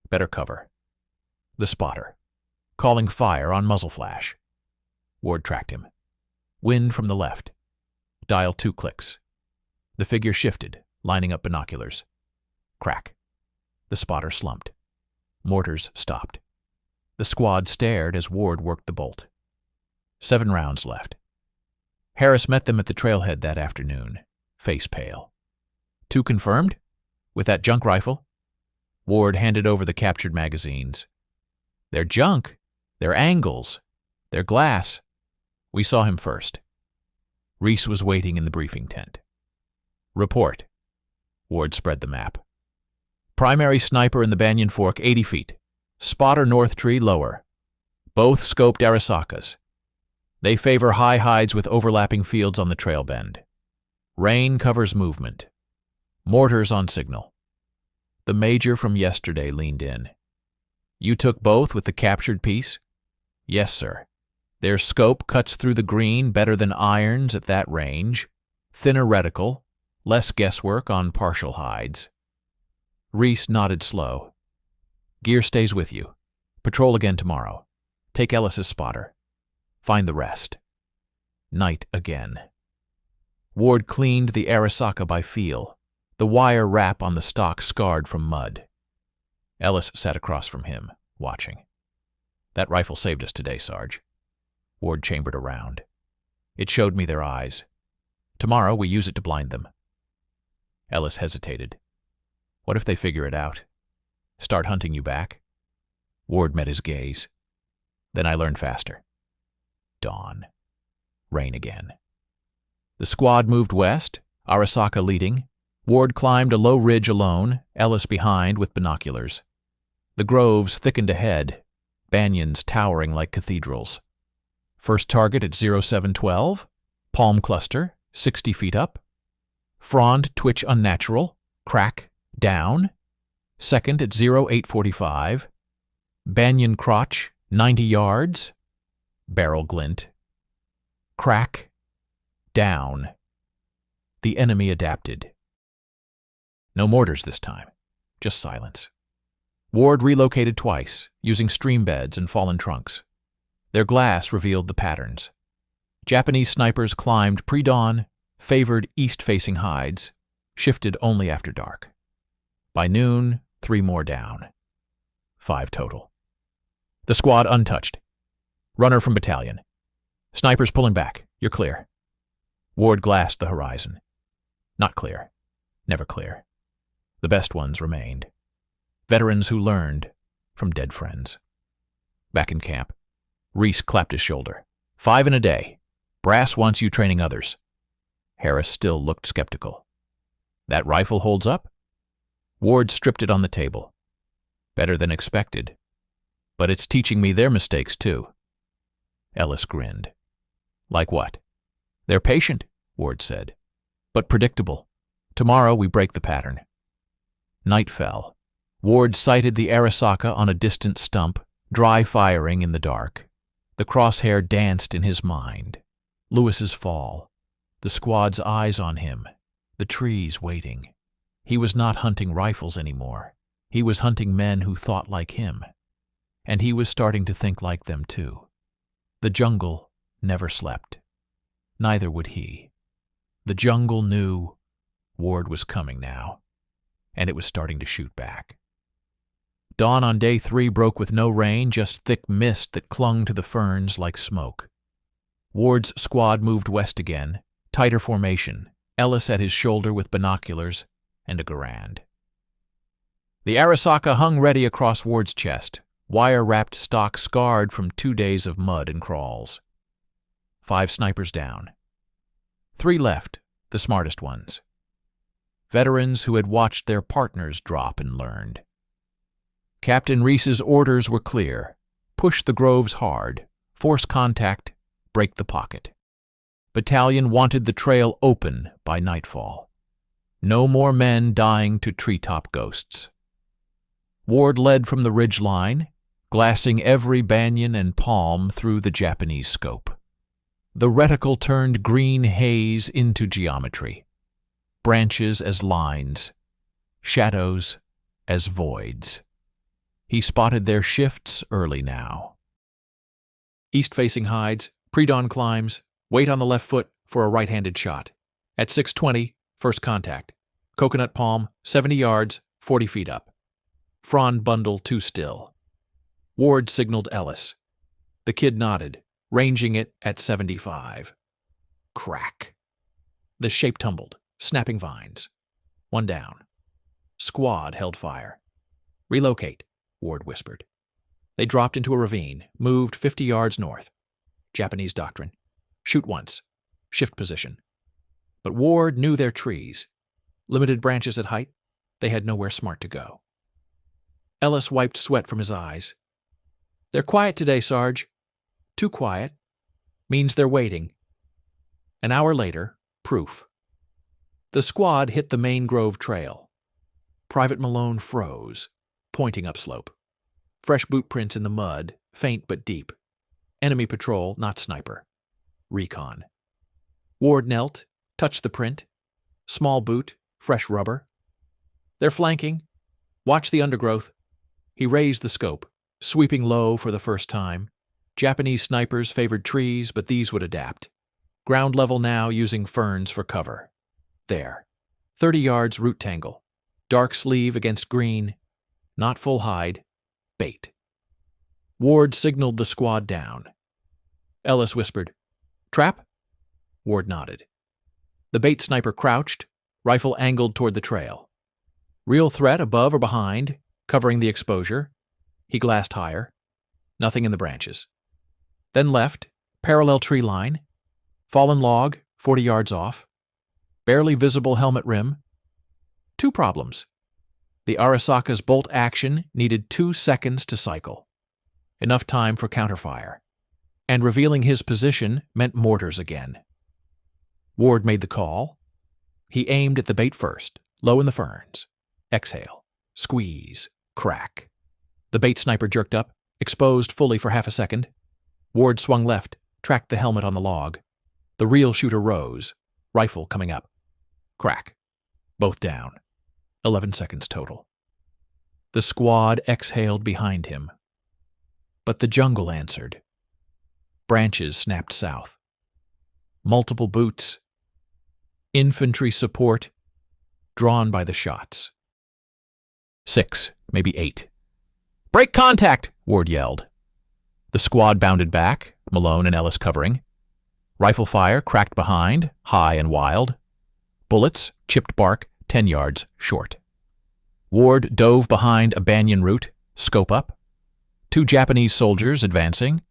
A: better cover. The spotter, calling fire on muzzle flash. Ward tracked him. Wind from the left. Dial 2 clicks. The figure shifted, lining up binoculars. Crack. The spotter slumped. Mortars stopped. The squad stared as Ward worked the bolt. 7 rounds left. Harris met them at the trailhead that afternoon, face pale. 2 confirmed? With that junk rifle? Ward handed over the captured magazines. "They're junk. They're angles. They're glass." We saw him first. Reese was waiting in the briefing tent. "Report." Ward spread the map. "Primary sniper in the Banyan Fork, 80 feet. Spotter north tree lower. Both scoped Arisakas. They favor high hides with overlapping fields on the trail bend. Rain covers movement. Mortars on signal. The major from yesterday leaned in. You took both with the captured piece? Yes, sir. Their scope cuts through the green better than irons at that range. Thinner reticle, less guesswork on partial hides. Reese nodded slow. Gear stays with you. Patrol again tomorrow. Take Ellis's spotter. Find the rest. Night again. Ward cleaned the Arisaka by feel, the wire wrap on the stock scarred from mud. Ellis sat across from him, watching. That rifle saved us today, Sarge. Ward chambered around. It showed me their eyes. Tomorrow we use it to blind them. Ellis hesitated. What if they figure it out? Start hunting you back? Ward met his gaze. Then I learned faster. Dawn. Rain again. The squad moved west, Arisaka leading. Ward climbed a low ridge alone, Ellis behind with binoculars. The groves thickened ahead, banyans towering like cathedrals. First target at 0712, palm cluster, 60 feet up. Frond twitch unnatural, crack, down. Second at 0845. Banyan crotch, 90 yards. Barrel glint. Crack, down. The enemy adapted. No mortars this time, just silence. Ward relocated twice, using stream beds and fallen trunks. Their glass revealed the patterns. Japanese snipers climbed pre-dawn, favored east-facing hides, shifted only after dark. By noon, 3 more down. 5 total. The squad untouched. Runner from battalion. Snipers pulling back. You're clear. Ward glassed the horizon. Not clear. Never clear. The best ones remained. Veterans who learned from dead friends. Back in camp, Reese clapped his shoulder. 5 in a day. Brass wants you training others. Harris still looked skeptical. That rifle holds up? Ward stripped it on the table. Better than expected. But it's teaching me their mistakes, too. Ellis grinned. Like what? They're patient, Ward said. But predictable. Tomorrow we break the pattern. Night fell. Ward sighted the Arisaka on a distant stump, dry firing in the dark. The crosshair danced in his mind. Lewis's fall. The squad's eyes on him. The trees waiting. He was not hunting rifles anymore. He was hunting men who thought like him. And he was starting to think like them, too. The jungle never slept. Neither would he. The jungle knew Ward was coming now, and it was starting to shoot back. Dawn on day 3 broke with no rain, just thick mist that clung to the ferns like smoke. Ward's squad moved west again, tighter formation, Ellis at his shoulder with binoculars and a Garand. The Arisaka hung ready across Ward's chest, wire-wrapped stock scarred from 2 days of mud and crawls. 5 snipers down. 3 left, the smartest ones. Veterans who had watched their partners drop and learned. Captain Reese's orders were clear. Push the groves hard, force contact, break the pocket. Battalion wanted the trail open by nightfall. No more men dying to treetop ghosts. Ward led from the ridge line, glassing every banyan and palm through the Japanese scope. The reticle turned green haze into geometry. Branches as lines, shadows as voids. He spotted their shifts early now. East-facing hides, pre-dawn climbs, wait on the left foot for a right-handed shot. At 6:20, first contact. Coconut palm, 70 yards, 40 feet up. Frond bundle too still. Ward signaled Ellis. The kid nodded, ranging it at 75. Crack. The shape tumbled, snapping vines. 1 down. Squad held fire. Relocate, Ward whispered. They dropped into a ravine, moved 50 yards north. Japanese doctrine. Shoot once. Shift position. But Ward knew their trees. Limited branches at height, they had nowhere smart to go. Ellis wiped sweat from his eyes. They're quiet today, Sarge. Too quiet. Means they're waiting. An hour later, proof. The squad hit the main grove trail. Private Malone froze, pointing upslope. Fresh boot prints in the mud, faint but deep. Enemy patrol, not sniper. Recon. Ward knelt, touched the print. Small boot, fresh rubber. They're flanking. Watch the undergrowth. He raised the scope, sweeping low for the first time. Japanese snipers favored trees, but these would adapt. Ground level now, using ferns for cover. There. 30 yards root tangle. Dark sleeve against green. Not full hide. Bait. Ward signaled the squad down. Ellis whispered, "Trap?" Ward nodded. The bait sniper crouched, rifle angled toward the trail. Real threat above or behind, covering the exposure. He glassed higher. Nothing in the branches. Then left, parallel tree line. Fallen log, 40 yards off. Barely visible helmet rim. 2 problems. The Arisaka's bolt action needed 2 seconds to cycle. Enough time for counterfire. And revealing his position meant mortars again. Ward made the call. He aimed at the bait first, low in the ferns. Exhale. Squeeze. Crack. The bait sniper jerked up, exposed fully for half a second. Ward swung left, tracked the helmet on the log. The real shooter rose, rifle coming up. Crack. Both down. 11 seconds total. The squad exhaled behind him. But the jungle answered. Branches snapped south. Multiple boots. Infantry support, drawn by the shots. 6, maybe 8. "Break contact!" Ward yelled. The squad bounded back, Malone and Ellis covering. Rifle fire cracked behind, high and wild. Bullets, chipped bark, 10 yards short. Ward dove behind a banyan root, scope up. 2 Japanese soldiers advancing.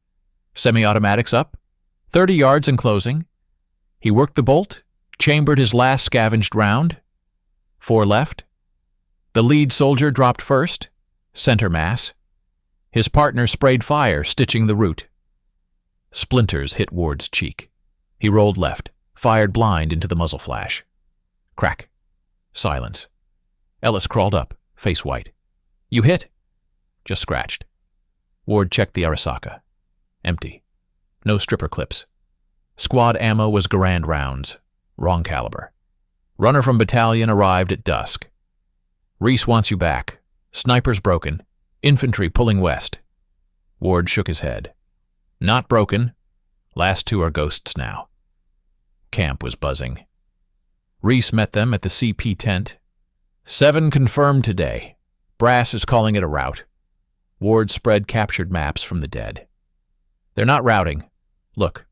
A: Semi-automatics up. 30 yards and closing. He worked the bolt, chambered his last scavenged round. 4 left. The lead soldier dropped first, center mass. His partner sprayed fire, stitching the root. Splinters hit Ward's cheek. He rolled left, fired blind into the muzzle flash. Crack. Silence. Ellis crawled up, face white. "You hit." "Just scratched." Ward checked the Arisaka. Empty. No stripper clips. Squad ammo was Garand rounds. Wrong caliber. Runner from battalion arrived at dusk. "Reese wants you back. Snipers broken. Infantry pulling west." Ward shook his head. "Not broken. Last 2 are ghosts now." Camp was buzzing. Reese met them at the CP tent. 7 confirmed today. Brass is calling it a rout. Ward spread captured maps from the dead. "They're not routing. Look.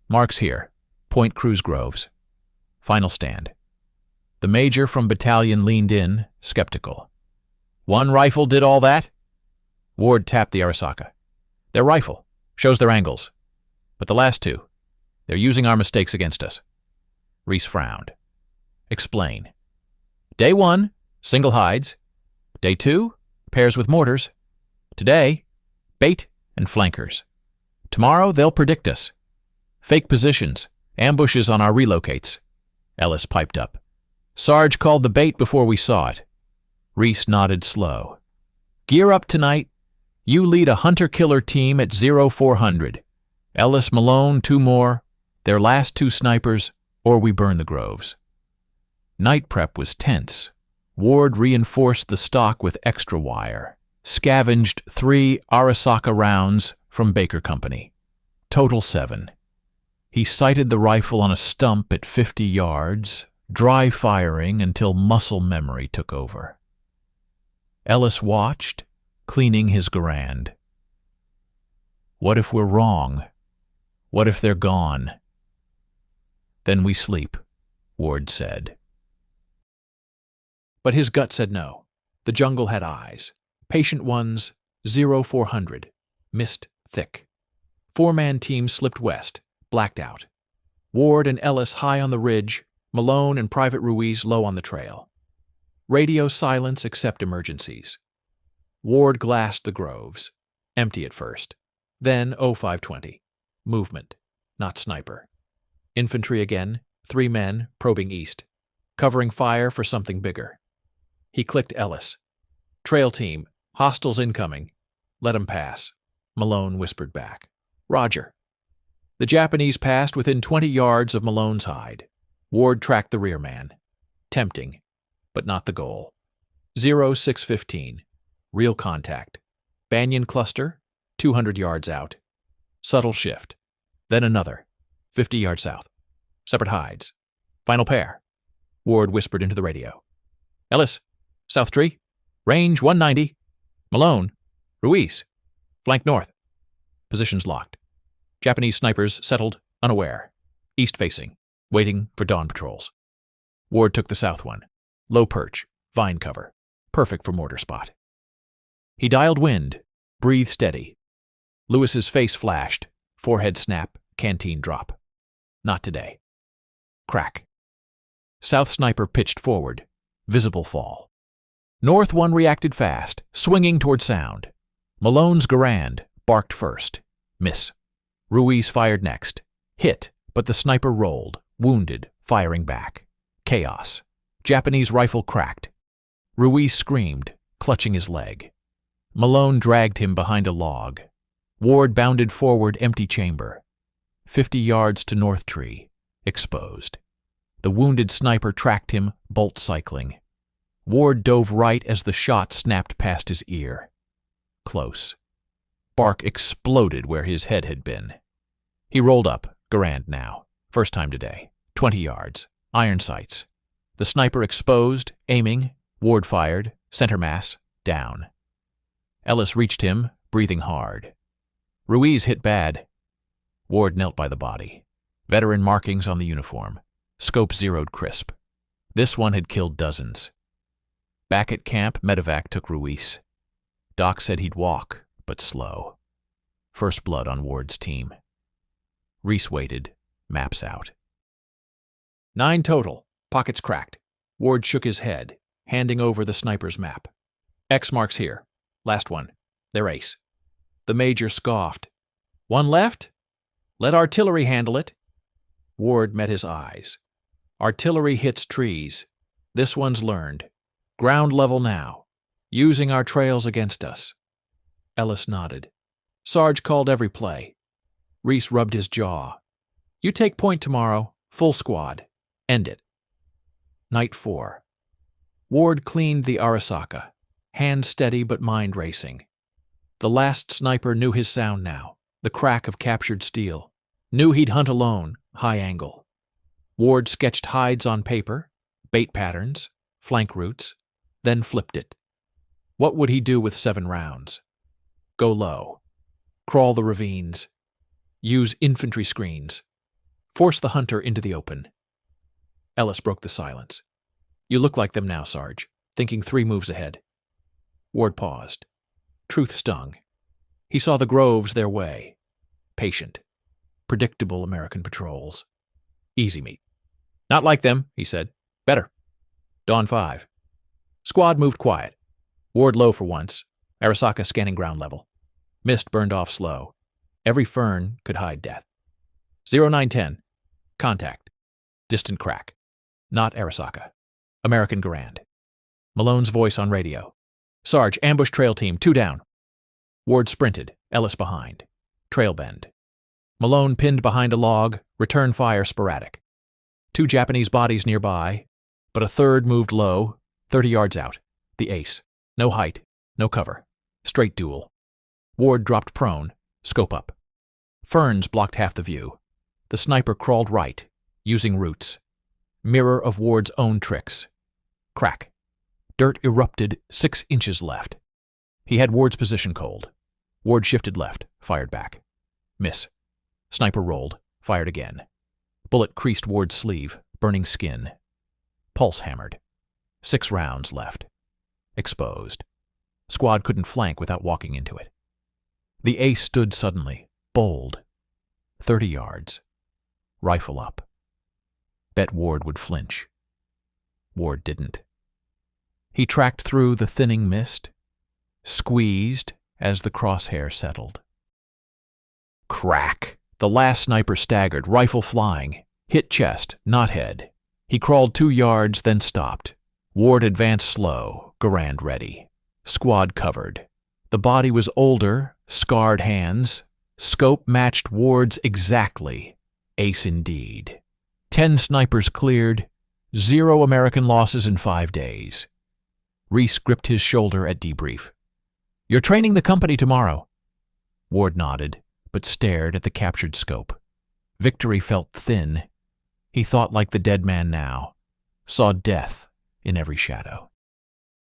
A: Mark's here. Point Cruz Groves. Final stand." The major from battalion leaned in, skeptical. "One rifle did all that?" Ward tapped the Arisaka. "Their rifle. Shows their angles. But the last 2, they're using our mistakes against us." Reese frowned. "Explain." "Day 1, single hides. Day 2, pairs with mortars. Today, bait and flankers. Tomorrow, they'll predict us. Fake positions, ambushes on our relocates." Ellis piped up. "Sarge called the bait before we saw it." Reese nodded slow. "Gear up tonight. You lead a hunter-killer team at 0400. Ellis, Malone, 2 more. Their last 2 snipers, or we burn the groves." Night prep was tense. Ward reinforced the stock with extra wire. Scavenged 3 Arisaka rounds from Baker Company. Total 7. He sighted the rifle on a stump at 50 yards, dry firing until muscle memory took over. Ellis watched, cleaning his Garand. "What if we're wrong? What if they're gone?" "Then we sleep," Ward said. But his gut said no. The jungle had eyes. Patient ones, 0400. Mist thick. 4-man team slipped west, blacked out. Ward and Ellis high on the ridge, Malone and Private Ruiz low on the trail. Radio silence except emergencies. Ward glassed the groves. Empty at first. Then 0520. Movement. Not sniper. Infantry again, 3 men, probing east. Covering fire for something bigger. He clicked Ellis. "Trail team, hostiles incoming. Let 'em pass," Malone whispered back. "Roger." The Japanese passed within 20 yards of Malone's hide. Ward tracked the rear man. Tempting, but not the goal. 0615. Real contact. Banyan cluster, 200 yards out. Subtle shift. Then another, 50 yards south. Separate hides. Final pair. Ward whispered into the radio. "Ellis, south tree. Range 190. Malone, Ruiz. Flank north. Positions locked. Japanese snipers settled, unaware. East facing, waiting for dawn patrols." Ward took the south one. Low perch, vine cover. Perfect for mortar spot. He dialed wind, breathed steady. Lewis's face flashed, forehead snap, canteen drop. Not today. Crack. South sniper pitched forward, visible fall. North one reacted fast, swinging toward sound. Malone's Garand barked first. Miss. Ruiz fired next. Hit, but the sniper rolled, wounded, firing back. Chaos. Japanese rifle cracked. Ruiz screamed, clutching his leg. Malone dragged him behind a log. Ward bounded forward, empty chamber. 50 yards to north tree, exposed. The wounded sniper tracked him, bolt cycling. Ward dove right as the shot snapped past his ear. Close. Bark exploded where his head had been. He rolled up, Garand now. First time today. 20 yards. Iron sights. The sniper exposed, aiming. Ward fired. Center mass. Down. Ellis reached him, breathing hard. Ruiz hit bad. Ward knelt by the body. Veteran markings on the uniform. Scope zeroed crisp. This one had killed dozens. Back at camp, medevac took Ruiz. Doc said he'd walk, but slow. First blood on Ward's team. Reese waited, maps out. 9 total, pockets cracked. Ward shook his head, handing over the sniper's map. X marks here. Last one. They're ace. The major scoffed. "One left? Let artillery handle it." Ward met his eyes. "Artillery hits trees. This one's learned. Ground level now. Using our trails against us." Ellis nodded. "Sarge called every play." Reese rubbed his jaw. "You take point tomorrow. Full squad. End it." Night 4. Ward cleaned the Arisaka. Hand steady but mind racing. The last sniper knew his sound now, the crack of captured steel. Knew he'd hunt alone, high angle. Ward sketched hides on paper, bait patterns, flank routes, then flipped it. What would he do with 7 rounds? Go low. Crawl the ravines. Use infantry screens. Force the hunter into the open. Ellis broke the silence. "You look like them now, Sarge, thinking 3 moves ahead." Ward paused. Truth stung. He saw the groves their way. Patient. Predictable American patrols. Easy meat. "Not like them," he said. "Better." Dawn 5. Squad moved quiet. Ward low for once. Arisaka scanning ground level. Mist burned off slow. Every fern could hide death. 0910. Contact. Distant crack. Not Arisaka. American Garand. Malone's voice on radio. "Sarge, ambush trail team, 2 down." Ward sprinted, Ellis behind. Trail bend. Malone pinned behind a log, return fire sporadic. 2 Japanese bodies nearby, but a third moved low, 30 yards out. The ace. No height, no cover. Straight duel. Ward dropped prone, scope up. Ferns blocked half the view. The sniper crawled right, using roots. Mirror of Ward's own tricks. Crack. Dirt erupted, 6 inches left. He had Ward's position cold. Ward shifted left, fired back. Miss. Sniper rolled, fired again. Bullet creased Ward's sleeve, burning skin. Pulse hammered. 6 rounds left. Exposed. Squad couldn't flank without walking into it. The ace stood suddenly, bold. 30 yards. Rifle up. Bet Ward would flinch. Ward didn't. He tracked through the thinning mist, squeezed as the crosshair settled. Crack! The last sniper staggered, rifle flying, hit chest, not head. He crawled 2 yards, then stopped. Ward advanced slow, Garand ready. Squad covered. The body was older, scarred hands. Scope matched Ward's exactly. Ace indeed. 10 snipers cleared, 0 American losses in 5 days. Reese gripped his shoulder at debrief. "You're training the company tomorrow." Ward nodded, but stared at the captured scope. Victory felt thin. He thought like the dead man now, saw death in every shadow.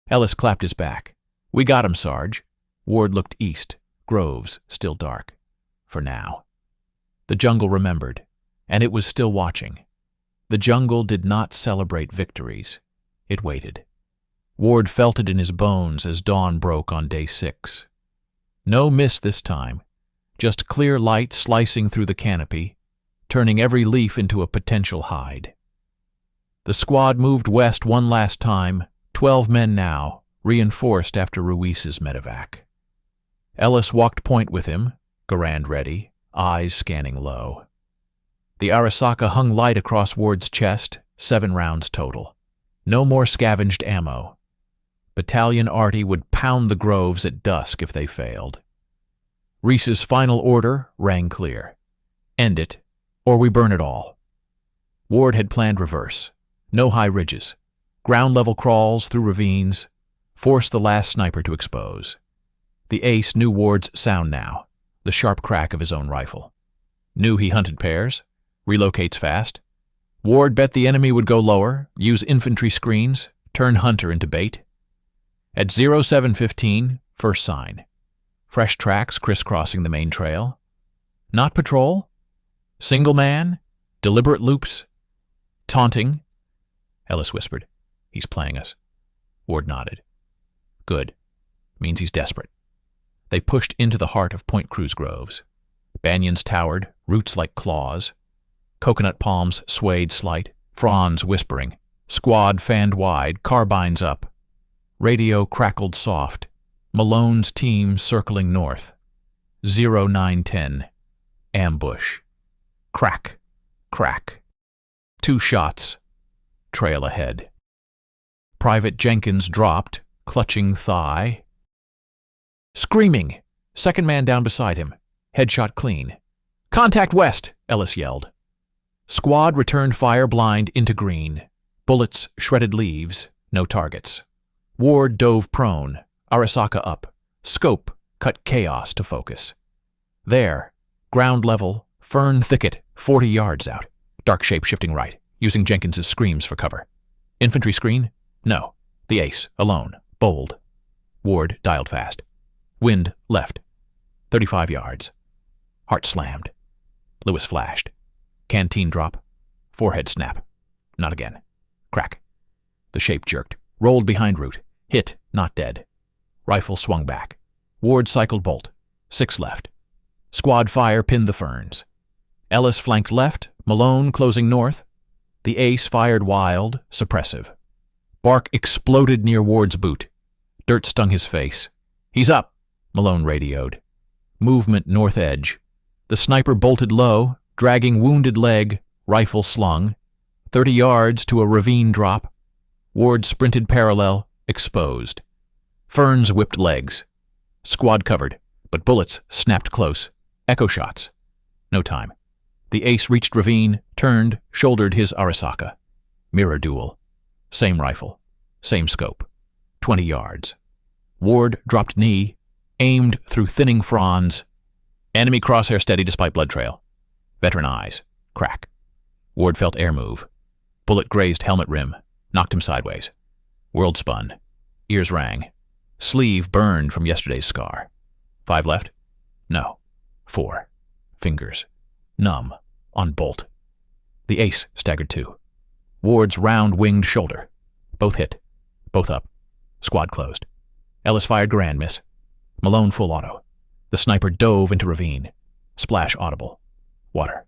A: Ellis clapped his back. "We got him, Sarge." Ward looked east, groves still dark. For now. The jungle remembered, and it was still watching. The jungle did not celebrate victories. It waited. Ward felt it in his bones as dawn broke on day 6. No mist this time, just clear light slicing through the canopy, turning every leaf into a potential hide. The squad moved west one last time, 12 men now, reinforced after Ruiz's medevac. Ellis walked point with him, Garand ready, eyes scanning low. The Arisaka hung light across Ward's chest, 7 rounds total. No more scavenged ammo. Battalion Arty would pound the groves at dusk if they failed. Reese's final order rang clear. End it, or we burn it all. Ward had planned reverse. No high ridges. Ground-level crawls through ravines. Force the last sniper to expose. The ace knew Ward's sound now, the sharp crack of his own rifle. Knew he hunted pairs. Relocates fast. Ward bet the enemy would go lower, use infantry screens, turn Hunter into bait. At 07:15, first sign. Fresh tracks crisscrossing the main trail. Not patrol? Single man? Deliberate loops? Taunting? Ellis whispered. "He's playing us." Ward nodded. "Good. Means he's desperate." They pushed into the heart of Point Cruz groves. Banyans towered, roots like claws. Coconut palms swayed slight, fronds whispering. Squad fanned wide, carbines up. Radio crackled soft. Malone's team circling north. 0910. Ambush. Crack. Crack. 2 shots. Trail ahead. Private Jenkins dropped, clutching thigh. Screaming! Second man down beside him. Headshot clean. "Contact west!" Ellis yelled. Squad returned fire blind into green. Bullets shredded leaves, no targets. Ward dove prone, Arisaka up. Scope cut chaos to focus. There, ground level, fern thicket, 40 yards out. Dark shape shifting right, using Jenkins's screams for cover. Infantry screen? No. The ace, alone, bold. Ward dialed fast. Wind left. 35 yards. Heart slammed. Lewis flashed. Canteen drop. Forehead snap. Not again. Crack. The shape jerked. Rolled behind root. Hit, not dead. Rifle swung back. Ward cycled bolt. 6 left. Squad fire pinned the ferns. Ellis flanked left, Malone closing north. The ace fired wild, suppressive. Bark exploded near Ward's boot. Dirt stung his face. "He's up," Malone radioed. Movement north edge. The sniper bolted low, dragging wounded leg, rifle slung. 30 yards to a ravine drop. Ward sprinted parallel, exposed. Ferns whipped legs. Squad covered, but bullets snapped close. Echo shots. No time. The ace reached ravine, turned, shouldered his Arisaka. Mirror duel. Same rifle. Same scope. 20 yards. Ward dropped knee, aimed through thinning fronds. Enemy crosshair steady despite blood trail. Veteran eyes. Crack. Ward felt air move. Bullet grazed helmet rim. Knocked him sideways. World spun. Ears rang. Sleeve burned from yesterday's scar. 5 left? No. 4. Fingers. Numb. On bolt. The ace staggered too. Ward's round-winged shoulder. Both hit. Both up. Squad closed. Ellis fired Garand miss. Malone full auto. The sniper dove into ravine. Splash audible. Water.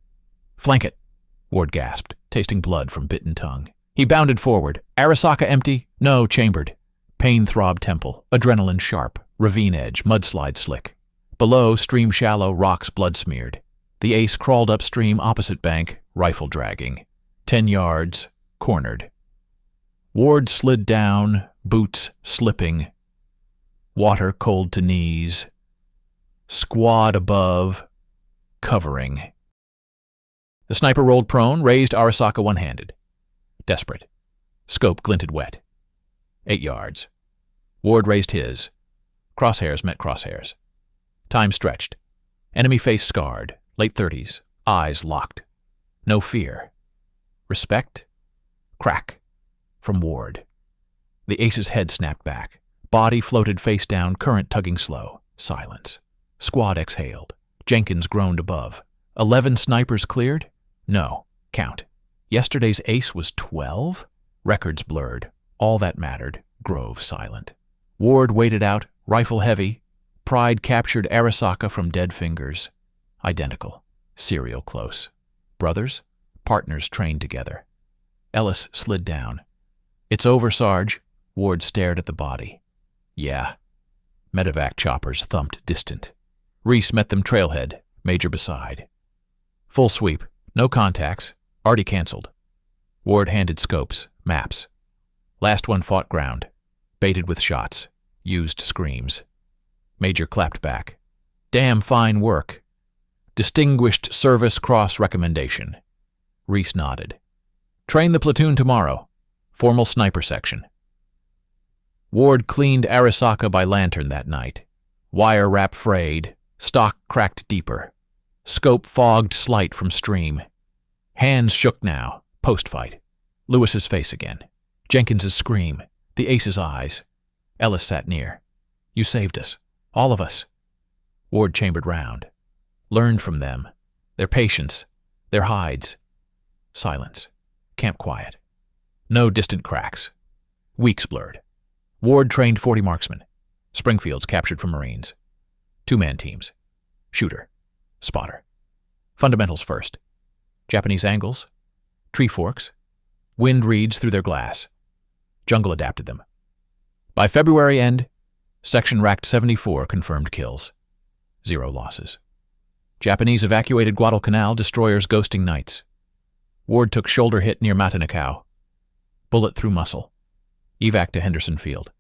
A: "Flank it," Ward gasped, tasting blood from bitten tongue. He bounded forward. Arisaka empty? No, chambered. Pain throbbed temple. Adrenaline sharp. Ravine edge. Mudslide slick. Below, stream shallow, rocks blood-smeared. The ace crawled upstream opposite bank, rifle dragging. 10 yards, cornered. Ward slid down, boots slipping. Water cold to knees. Squad above, covering. The sniper rolled prone, raised Arisaka one-handed. Desperate. Scope glinted wet. 8 yards. Ward raised his. Crosshairs met crosshairs. Time stretched. Enemy face scarred, late 30s, eyes locked. No fear. Respect. Crack. From Ward. The ace's head snapped back. Body floated face down, current tugging slow. Silence. Squad exhaled. Jenkins groaned above. 11 snipers cleared? No. Count. Yesterday's ace was 12? Records blurred. All that mattered. Grove silent. Ward waited out, rifle heavy. Pride captured Arisaka from dead fingers. Identical. Serial close. Brothers? Partners trained together. Ellis slid down. It's over, Sarge. Ward stared at the body. Yeah. Medevac choppers thumped distant. Reese met them trailhead, Major beside. Full sweep. No contacts. Already canceled. Ward handed scopes, maps. Last one fought ground. Baited with shots. Used screams. Major clapped back. Damn fine work. Distinguished Service Cross recommendation. Reese nodded. Train the platoon tomorrow. Formal sniper section. Ward cleaned Arisaka by lantern that night. Wire wrap frayed. Stock cracked deeper. Scope fogged slight from stream. Hands shook now. Post-fight. Lewis's face again. Jenkins's scream. The ace's eyes. Ellis sat near. You saved us. All of us. Ward chambered round. Learned from them. Their patience. Their hides. Silence. Camp quiet. No distant cracks. Weeks blurred. Ward trained 40 marksmen. Springfields captured from Marines. 2-man teams. Shooter. Spotter. Fundamentals first. Japanese angles. Tree forks. Wind reads through their glass. Jungle adapted them. By February end, section racked 74 confirmed kills. 0 losses. Japanese evacuated Guadalcanal, destroyers ghosting nights. Ward took shoulder hit near Matanikau. Bullet through muscle. Evac to Henderson Field.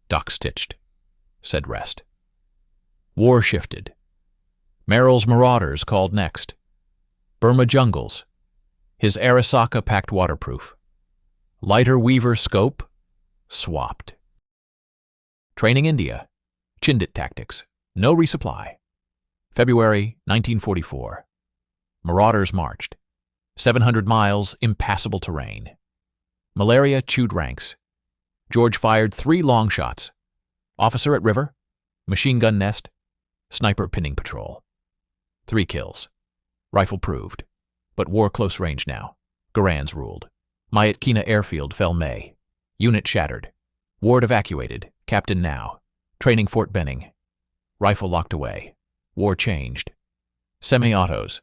A: Doc stitched. Said rest. War shifted. Merrill's Marauders called next. Burma jungles. His Arisaka packed waterproof. Lighter Weaver scope. Swapped. Training India. Chindit tactics. No resupply. February 1944. Marauders marched. 700 miles, impassable terrain. Malaria chewed ranks. George fired 3 long shots. Officer at river. Machine gun nest. Sniper pinning patrol. 3 kills. Rifle proved. But war close range now. Garans ruled. Myatkina airfield fell May. Unit shattered. Ward evacuated. Captain now. Training Fort Benning. Rifle locked away. War changed. Semi-autos.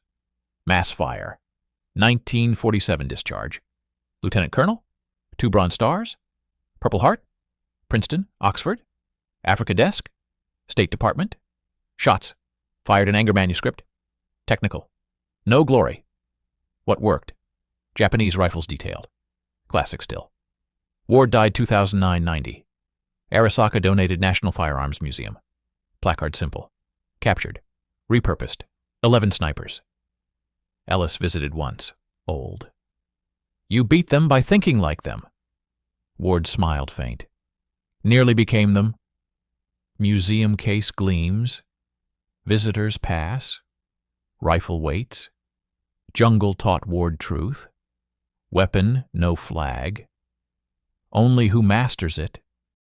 A: Mass fire. 1947 discharge. Lieutenant Colonel? 2 Bronze Stars? Purple Heart? Princeton? Oxford? Africa Desk? State Department? Shots. Fired in anger manuscript. Technical. No glory. What worked? Japanese rifles detailed. Classic still. Ward died 2009-90. Arisaka donated National Firearms Museum. Placard simple. Captured. Repurposed. 11 snipers. Ellis visited once. Old. You beat them by thinking like them. Ward smiled faint. Nearly became them. Museum case gleams. Visitors pass. Rifle waits. Jungle taught Ward truth. Weapon no flag. Only who masters it